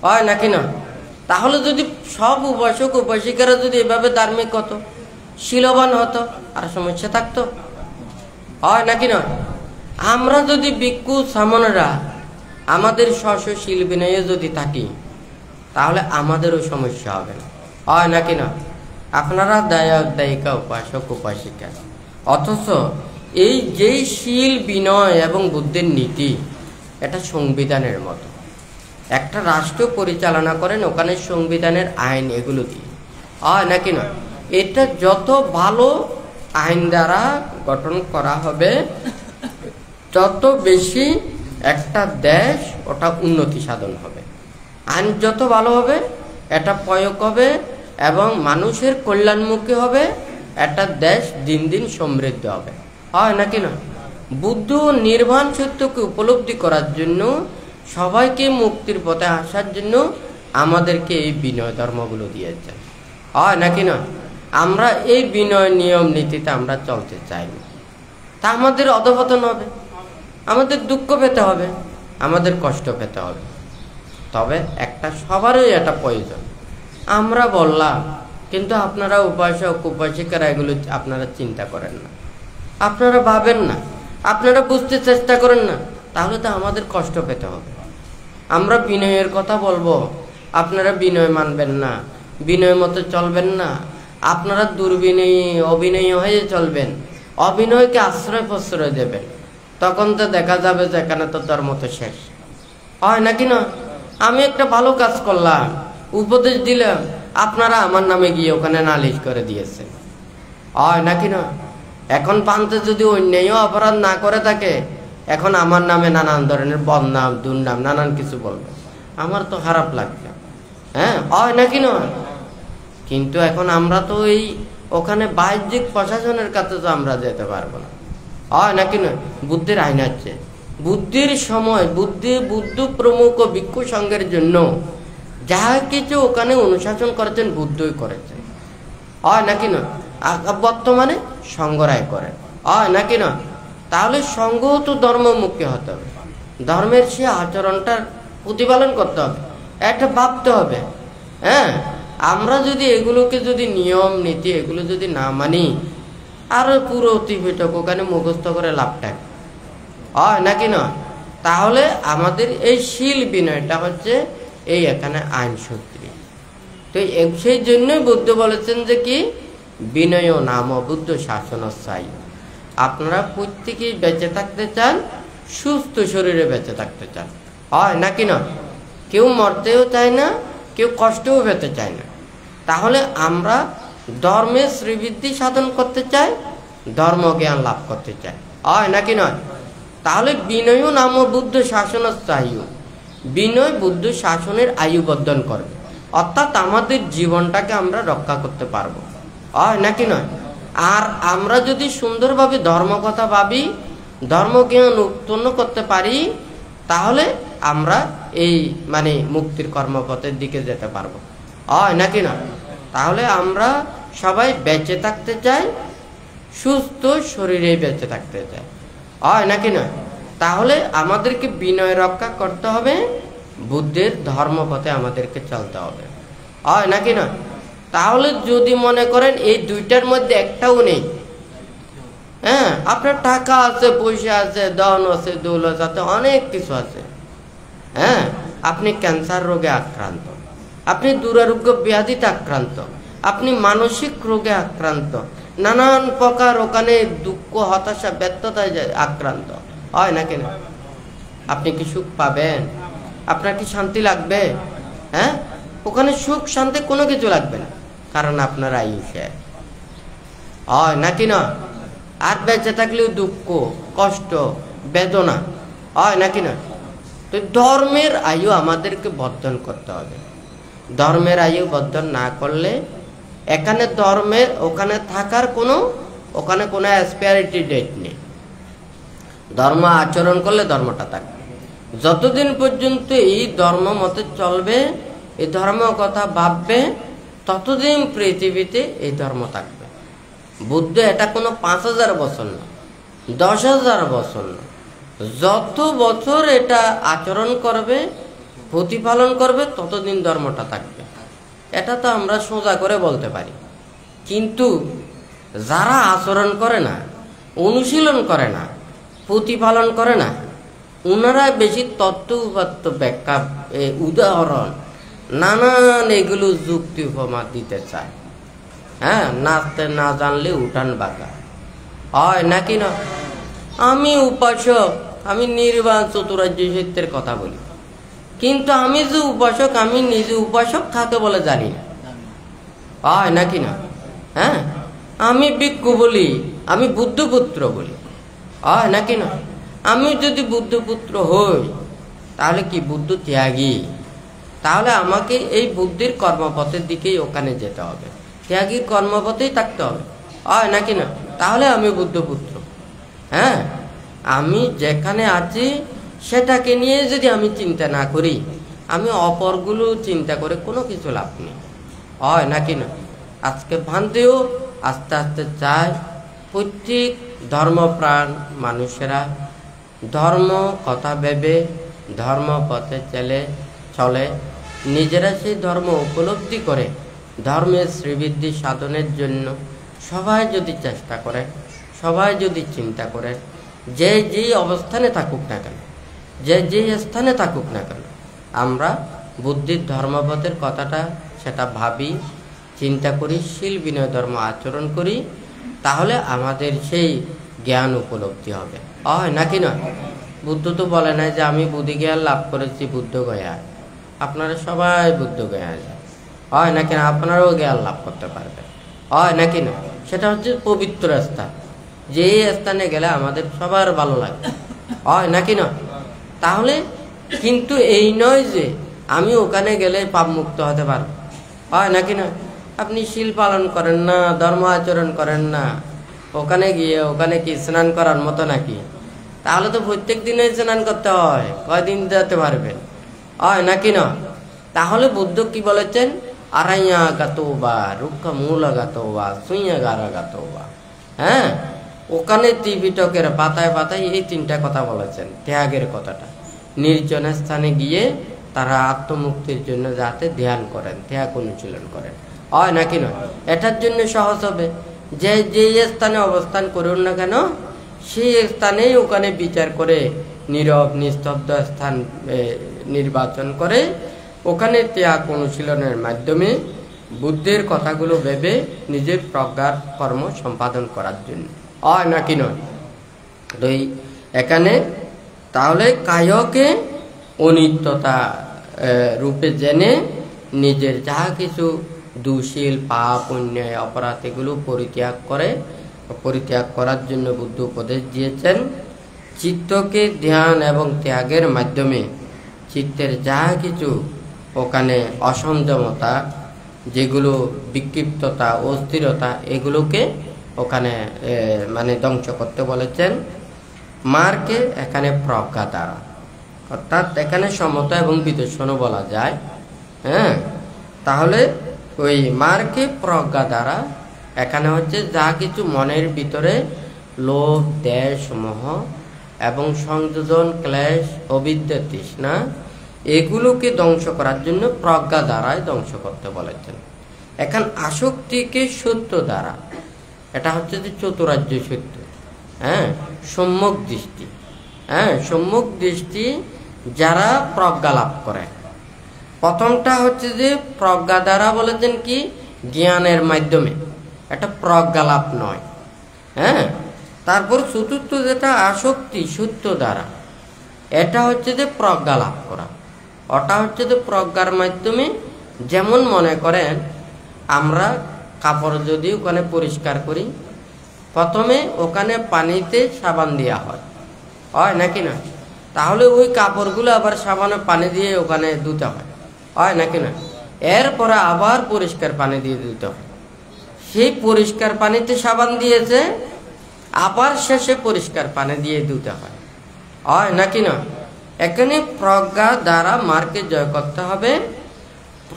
[SPEAKER 1] হয় নাকি না? তাহলে যদি সব উপাসক উপাসিকারা যদি এভাবে ধার্মিক হতো, শীলবান হতো, আর সমস্যা থাকতো, হয় নাকি না? আমরা যদি ভিক্ষু সামনেরা আমাদের স্বশীল বিনয়ে যদি থাকি তাহলে আমাদেরও সমস্যা হবে না, হয় নাকি না? আপনারা দায়ক দায়িকা উপাসক উপাসিকা, অথচ এই যেই শীল বিনয় এবং বুদ্ধির নীতি এটা সংবিধানের মতো। একটা রাষ্ট্র পরিচালনা করেন ওখানে সংবিধানের আইন এগুলো দিয়ে, হয় নাকি না? এটা যত ভালো আইন দ্বারা গঠন করা হবে তত বেশি একটা দেশ ওটা উন্নতি সাধন হবে। আইন যত ভালো হবে এটা প্রয়োগ হবে এবং মানুষের কল্যাণমুখী হবে, একটা দেশ দিন দিন সমৃদ্ধ হবে, হয় নাকি না? বুদ্ধ নির্বাণ সত্যকে উপলব্ধি করার জন্য, সবাইকে মুক্তির পথে আসার জন্য আমাদেরকে এই বিনয় ধর্মগুলো দিয়েছেন, হয় নাকি না? আমরা এই বিনয় নিয়ম নীতিতে আমরা চলতে চাই না, তা আমাদের অধঃপতন হবে, আমাদের দুঃখ পেতে হবে, আমাদের কষ্ট পেতে হবে। তবে একটা সবারই এটা প্রয়োজন। আমরা বললাম, কিন্তু আপনারা উপাসক উপাসিকারা এগুলো আপনারা চিন্তা করেন না, আপনারা ভাবেন না, আপনারা বুঝতে চেষ্টা করেন না, তাহলে তো আমাদের কষ্ট পেতে হবে। আমরা বিনয়ের কথা বলবো, আপনারা বিনয় মানবেন না, বিনয় মতো চলবেন না, আপনারা দুর্বিনয়ী অভিনয়ী হয়ে চলবেন, অভিনয়কে আশ্রয় প্রশ্রয় দেবেন, তখন তো দেখা যাবে যে এখানে তো ধর্ম তো শেষ, হয় নাকি না? আমি একটা ভালো কাজ করলাম, উপদেশ দিলাম, আপনারা আমার নামে গিয়ে ওখানে নালিশ করে দিয়েছেন, হয় নাকি না? এখন পান্তে যদি অন্যায় অপরাধ না করে থাকে, এখন আমার নামে নানান ধরনের বদনাম দুর্নাম নানান কিছু বলবে, আমার তো খারাপ লাগবে, হ্যাঁ, হয় নাকি না? কিন্তু এখন আমরা তো এই ওখানে বাহ্যিক প্রশাসনের কাছে তো আমরা যেতে পারবো না, হয় নাকি না? বুদ্ধির আইন আছে, বুদ্ধির সময় বুদ্ধ প্রমুখ ভিক্ষু সংঘের জন্য যা কিছু ওখানে অনুশাসন করেছেন বুদ্ধই করেছেন, হয় নাকি না? বর্তমানে সংঘরায় করে, হয় নাকি না? তাহলে সংঘ তো ধর্মমুখী হতে হবে, ধর্মের সে আচরণটার প্রতিপালন করতে হবে, একটা ভাবতে হবে। হ্যাঁ, আমরা যদি এগুলোকে যদি নিয়ম নীতি এগুলো যদি না মানি, আর পুরো ত্রিপিটক ওখানে মুখস্থ করে লাভটা, হয় নাকি না? তাহলে আমাদের এই শীল বিনয়টা হচ্ছে এই এখানে আইন সূত্রী। তো সেই জন্যই বুদ্ধ বলেছেন যে কি, বিনয় নাম বুদ্ধ শাসন স্থায়ী। আপনারা প্রত্যেকেই বেঁচে থাকতে চান, সুস্থ শরীরে বেঁচে থাকতে চান, হয় নাকি না? কেউ মরতেও চায় না, কেউ কষ্টও পেতে চায় না। তাহলে আমরা ধর্মের শ্রীবৃদ্ধি সাধন করতে চাই, ধর্ম জ্ঞান লাভ করতে চাই, হয় নাকি নয়? তাহলে বিনয় নাম বুদ্ধ শাসন স্থায়ী, বিনয় বুদ্ধ শাসনের আয়ু বর্ধন করবে, অর্থাৎ আমাদের জীবনটাকে আমরা রক্ষা করতে পারবো, হয় নাকি নয়? আর আমরা যদি সুন্দরভাবে ধর্ম কথা ভাবি, ধর্মজ্ঞান উৎপন্ন করতে পারি, তাহলে আমরা এই মুক্তির কর্মপথের দিকে যেতে পারবো, হয় নাকি না? তাহলে আমরা সবাই বেঁচে থাকতে চাই, সুস্থ শরীরে বেঁচে থাকতে চাই, হয় নাকি না? তাহলে আমাদেরকে বিনয় রক্ষা করতে হবে, বুদ্ধের ধর্মপথে আমাদেরকে চলতে হবে, হয় নাকি না? তাহলে যদি মনে করেন এই দুইটার মধ্যে একটাও নেই, হ্যাঁ, আপনার টাকা আছে, পয়সা আছে, ধন আছে, দৌলত আছে, অনেক কিছু আছে, হ্যাঁ, আপনি ক্যান্সার রোগে আক্রান্ত, আপনি দুরারোগ্য ব্যাধিতে আক্রান্ত, আপনি মানসিক রোগে আক্রান্ত, নানান প্রকার ওখানে দুঃখ, হতাশা, ব্যর্থতায় আক্রান্ত, হয় নাকি না? আপনি কি সুখ পাবেন? আপনার কি শান্তি লাগবে? হ্যাঁ, ওখানে সুখ শান্তি কোনো কিছু লাগবে না, কারণ আপনার আয়ু শেষ, হয় নাকি না? আর বেঁচে থাকলেও দুঃখ, কষ্ট, বেদনা, হয় নাকি না? তো ধর্মের আয়ু আমাদেরকে বর্ধন করতে হবে। ধর্মের আয়ু বর্ধন না করলে এখানে ধর্মের ওখানে থাকার ওখানে কোনো এক্সপায়ারিটি ডেট নেই। ধর্ম আচরণ করলে ধর্মটা থাকবে, যতদিন পর্যন্ত এই ধর্ম মতে চলবে, এই ধর্ম কথা ভাববে, ততদিন পৃথিবীতে এই ধর্ম থাকবে। বুদ্ধ এটা কোনো 5000 বছর না, 10,000 বছর না, যত বছর এটা আচরণ করবে, প্রতিপালন করবে, ততদিন ধর্মটা থাকবে। এটা তো আমরা সোজা করে বলতে পারি, কিন্তু যারা আচরণ করে না, অনুশীলন করে না, প্রতিপালন করে না, ওনারা বেশি তত্ত্ব উপাত্ত ব্যাখ্যা, উদাহরণ, নানান এগুলো যুক্তি উপমা দিতে চায়। হ্যাঁ, নাচতে না জানলে উঠান বাঁকা, হয় নাকি না? আমি উপাসক, আমি নির্বাণ চতুরার্য সত্যের কথা বলি, কিন্তু আমি যে উপাসক, আমি নিজে উপাসক কাকে বলে জানি না, হয় নাকি না? হ্যাঁ, আমি ভিক্ষু বলি, আমি বুদ্ধপুত্র বলি, হয় নাকি না? আমি যদি বুদ্ধপুত্র হই, তাহলে কি বুদ্ধ ত্যাগী? তাহলে আমাকে এই বুদ্ধির কর্মপথের দিকেই ওখানে যেতে হবে, ত্যাগীর কর্মপথেই থাকতে হবে, হয় নাকি না? তাহলে আমি বুদ্ধপুত্র। হ্যাঁ, আমি যেখানে আছি সেটাকে নিয়ে যদি আমি চিন্তা না করি, আমি অপরগুলো চিন্তা করে কোনো কিছু লাভ নেই, হয় নাকি না? আজকে ভান্তেও আস্তে আস্তে চাই প্রত্যেক ধর্মপ্রাণ মানুষেরা ধর্ম কথা ভেবে ধর্ম পথে চলে, নিজেরা সেই ধর্ম উপলব্ধি করে ধর্মের শ্রীবৃদ্ধি সাধনের জন্য সবাই যদি চেষ্টা করে, সবাই যদি চিন্তা করে, যে যেই অবস্থানে থাকুক না কেন, যে যেই স্থানে থাকুক না কেন, আমরা বুদ্ধির ধর্মপথের কথাটা সেটা ভাবি, চিন্তা করি, শীল বিনয় ধর্ম আচরণ করি, তাহলে আমাদের সেই জ্ঞান উপলব্ধি হবে, হয় নাকি না? বুদ্ধ তো বলে নাই যে আমি বুদ্ধি জ্ঞান লাভ করেছি বুদ্ধ গয়ায়। আপনারা সবাই বুদ্ধ গয়ায় যায়, হয় নাকি না? আপনারাও জ্ঞান লাভ করতে পারবেন, হয় নাকি না? সেটা হচ্ছে পবিত্র স্থান, যে স্থানে গেলে আমাদের সবার ভালো লাগে, হয় নাকি না? তাহলে কিন্তু এই নয় যে আমি ওখানে গেলে পাপ মুক্ত হতে পারবো, হয় নাকি না? আপনি শীল পালন করেন না, ধর্ম আচরণ করেন না, ওখানে গিয়ে ওখানে কি স্নান করার মতো নাকি? তাহলে তো প্রত্যেক দিনে স্নান করতে হয়, কয়দিন যেতে পারবেন, হয় নাকি না? তাহলে বুদ্ধ কি বলেছেন? আরাইয়া গাতোবা, রুক্ষ মূল গাতোবা, সুইয়া গারা গাতোবা। হ্যাঁ, ওখানে ত্রিপিটকের পাতায় পাতায় এই 3টা কথা বলেছেন, ত্যাগের কথাটা। নির্জন স্থানে গিয়ে তারা আত্মমুক্তির জন্য যাতে ধ্যান করেন, ত্যাগ অনুশীলন করেন, হয় নাকি না? এটার জন্য সহজ হবে যে স্থানে অবস্থান করুন না কেন, সেই স্থানেই ওখানে বিচার করে, নীরব নিস্তব্ধ স্থান নির্বাচন করে ওখানে ত্যাগ অনুশীলনের মাধ্যমে বুদ্ধের কথাগুলো ভেবে নিজের প্রজ্ঞার কর্ম সম্পাদন করার জন্য, হয় নাকি নয়? তো এখানে তাহলে কায়কে অনিত্যতা রূপে জেনে নিজের যাহা কিছু দুশীল পাপ অন্যায় অপরাধ এগুলো পরিত্যাগ করার জন্য বুদ্ধ উপদেশ দিয়েছেন। চিত্তকে ধ্যান এবং ত্যাগের মাধ্যমে চিত্তের যাহা কিছু ওখানে অসংযমতা, যেগুলো বিক্ষিপ্ততা, অস্থিরতা, এগুলোকে ওখানে মানে ধ্বংস করতে বলেছেন। মারকে এখানে প্রজ্ঞা দ্বারা, অর্থাৎ এখানে সমতা এবং বিদর্শনও বলা যায়। হ্যাঁ, তাহলে ওই মারকে প্রজ্ঞা দ্বারা এখানে হচ্ছে যা কিছু মনের ভিতরে লোভ, দেশ, মোহ এবং সংযোজন, ক্লেশ, অবিদ্যা, তৃষ্ণা এগুলোকে ধ্বংস করার জন্য প্রজ্ঞা দ্বারাই ধ্বংস করতে বলেছেন। এখন আসক্তিকে সত্য দ্বারা, এটা হচ্ছে যে চতুরার্য সত্য। হ্যাঁ, সম্যক দৃষ্টি। হ্যাঁ, সম্যক দৃষ্টি যারা প্রজ্ঞা লাভ করে, প্রথমটা হচ্ছে যে প্রজ্ঞা দ্বারা বলেছেন কি জ্ঞানের মাধ্যমে, এটা প্রজ্ঞা লাভ নয়। হ্যাঁ, তারপর চতুর্থ যেটা আসক্তি সত্য দ্বারা, এটা হচ্ছে যে প্রজ্ঞা লাভ করা। ওটা হচ্ছে যে প্রজ্ঞার মাধ্যমে, যেমন মনে করেন আমরা কাপড় যদি ওখানে পরিষ্কার করি, প্রথমে ওখানে পানিতে সাবান দেওয়া হয় নাকি না? তাহলে ওই কাপড়গুলো আবার সাবানে পানি দিয়ে ওখানে ধুতে হয় নাকি না? এরপরে আবার পরিষ্কার পানি দিয়ে ধুতে হয়। সেই পরিষ্কার পানিতে সাবান দিয়েছে, আবার শেষে পরিষ্কার পানি দিয়ে ধুতে হয় নাকি না? এখানে প্রজ্ঞা দ্বারা মারকে জয় করতে হবে,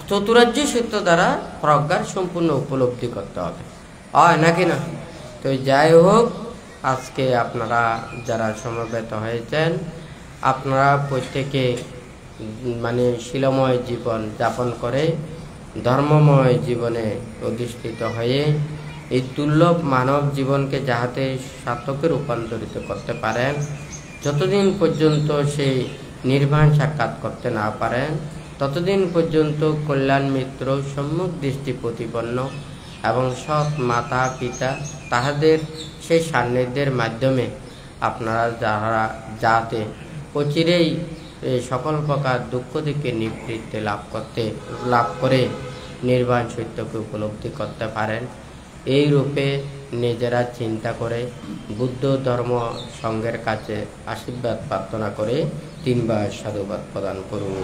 [SPEAKER 1] চতুরার্য সত্য দ্বারা প্রজ্ঞার সম্পূর্ণ উপলব্ধি করতে হবে। হয় নাকি না? তো যাই হোক, আজকে আপনারা যারা সমবেত হয়েছেন, আপনারা প্রত্যেকে মানে শিলময় জীবন যাপন করে ধর্মময় জীবনে অধিষ্ঠিত হয়ে এই দুর্লভ মানব জীবনকে যাহাতে সার্থকে রূপান্তরিত করতে পারেন, যতদিন পর্যন্ত সেই নির্বাণ সাক্ষাৎ করতে না পারেন ততদিন পর্যন্ত কল্যাণ মিত্র, সম্যক দৃষ্টি প্রতিপন্ন এবং সৎ মাতা পিতা তাহাদের সেই সান্নিধ্যের মাধ্যমে আপনারা যাতে অচিরেই সকল প্রকার দুঃখ থেকে নিবৃত্তি লাভ করে নির্বাণ সত্যকে উপলব্ধি করতে পারেন, এই রূপে নিজেরা চিন্তা করে বুদ্ধ ধর্ম সংঘের কাছে আশীর্বাদ প্রার্থনা করে 3 বার সাধুবাদ প্রদান করুন।